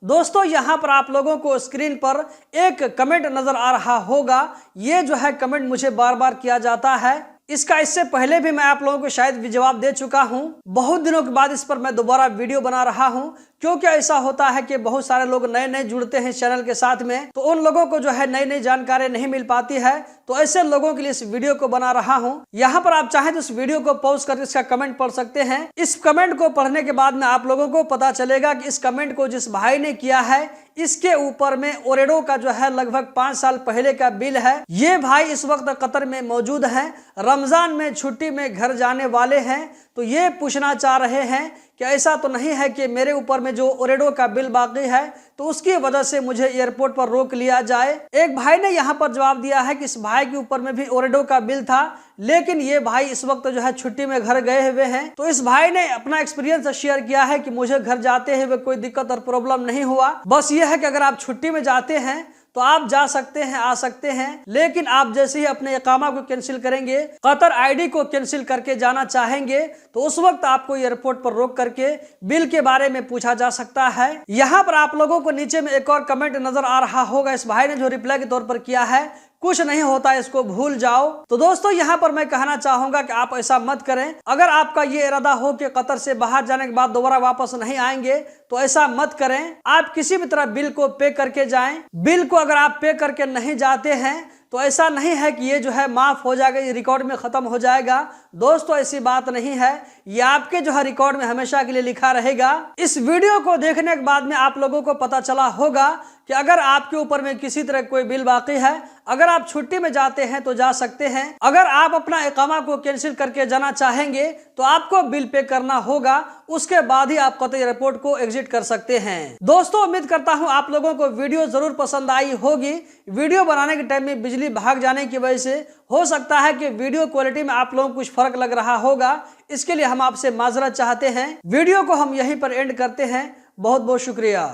दोस्तों यहाँ पर आप लोगों को स्क्रीन पर एक कमेंट नजर आ रहा होगा। ये जो है कमेंट मुझे बार बार किया जाता है। इससे पहले भी मैं आप लोगों को शायद भी जवाब दे चुका हूं। बहुत दिनों के बाद इस पर मैं दोबारा वीडियो बना रहा हूं, क्योंकि ऐसा होता है कि बहुत सारे लोग नए नए जुड़ते हैं चैनल के साथ में, तो उन लोगों को जो है नई नई जानकारी नहीं मिल पाती है। तो ऐसे लोगों के लिए इस वीडियो को बना रहा हूं। यहाँ पर आप चाहें तो इस वीडियो को पॉज करके इसका कमेंट पढ़ सकते हैं। इस कमेंट को पढ़ने के बाद में आप लोगों को पता चलेगा कि इस कमेंट को जिस भाई ने किया है इसके ऊपर में ओरेडो का जो है लगभग 5 साल पहले का बिल है। ये भाई इस वक्त कतर में मौजूद हैं, रमजान में छुट्टी में घर जाने वाले हैं। तो ये पूछना चाह रहे हैं कि ऐसा तो नहीं है कि मेरे ऊपर में जो ओरेडो का बिल बाकी है तो उसकी वजह से मुझे एयरपोर्ट पर रोक लिया जाए। एक भाई ने यहाँ पर जवाब दिया है कि इस भाई के ऊपर में भी ओरेडो का बिल था, लेकिन ये भाई इस वक्त जो है छुट्टी में घर गए हुए हैं। तो इस भाई ने अपना एक्सपीरियंस शेयर किया है कि मुझे घर जाते हुए कोई दिक्कत और प्रॉब्लम नहीं हुआ। बस ये है कि अगर आप छुट्टी में जाते हैं तो आप जा सकते हैं, आ सकते हैं, लेकिन आप जैसे ही अपने इकामा को कैंसिल करेंगे, कतर आईडी को कैंसिल करके जाना चाहेंगे, तो उस वक्त आपको एयरपोर्ट पर रोक करके बिल के बारे में पूछा जा सकता है। यहाँ पर आप लोगों को नीचे में एक और कमेंट नजर आ रहा होगा। इस भाई ने जो रिप्लाई के तौर पर किया है, कुछ नहीं होता, इसको भूल जाओ। तो दोस्तों यहाँ पर मैं कहना चाहूंगा कि आप ऐसा मत करें। अगर आपका ये इरादा हो कि कतर से बाहर जाने के बाद दोबारा वापस नहीं आएंगे तो ऐसा मत करें। आप किसी भी तरह बिल को पे करके जाएं। बिल को अगर आप पे करके नहीं जाते हैं तो ऐसा नहीं है कि ये जो है माफ हो जाएगा, ये रिकॉर्ड में खत्म हो जाएगा। दोस्तों ऐसी बात नहीं है, ये आपके जो है रिकॉर्ड में हमेशा के लिए लिखा रहेगा। इस वीडियो को देखने के बाद में आप लोगों को पता चला होगा कि अगर आपके ऊपर में किसी तरह कोई बिल बाकी है, अगर आप छुट्टी में जाते हैं तो जा सकते हैं। अगर आप अपना इकामा को कैंसिल करके जाना चाहेंगे तो आपको बिल पे करना होगा, उसके बाद ही आप कतर एयरपोर्ट को एग्जिट कर सकते हैं। दोस्तों उम्मीद करता हूं आप लोगों को वीडियो जरूर पसंद आई होगी। वीडियो बनाने के टाइम में बिजली भाग जाने की वजह से हो सकता है कि वीडियो क्वालिटी में आप लोगों को कुछ फर्क लग रहा होगा, इसके लिए हम आपसे माजरत चाहते हैं। वीडियो को हम यहीं पर एंड करते हैं। बहुत बहुत शुक्रिया।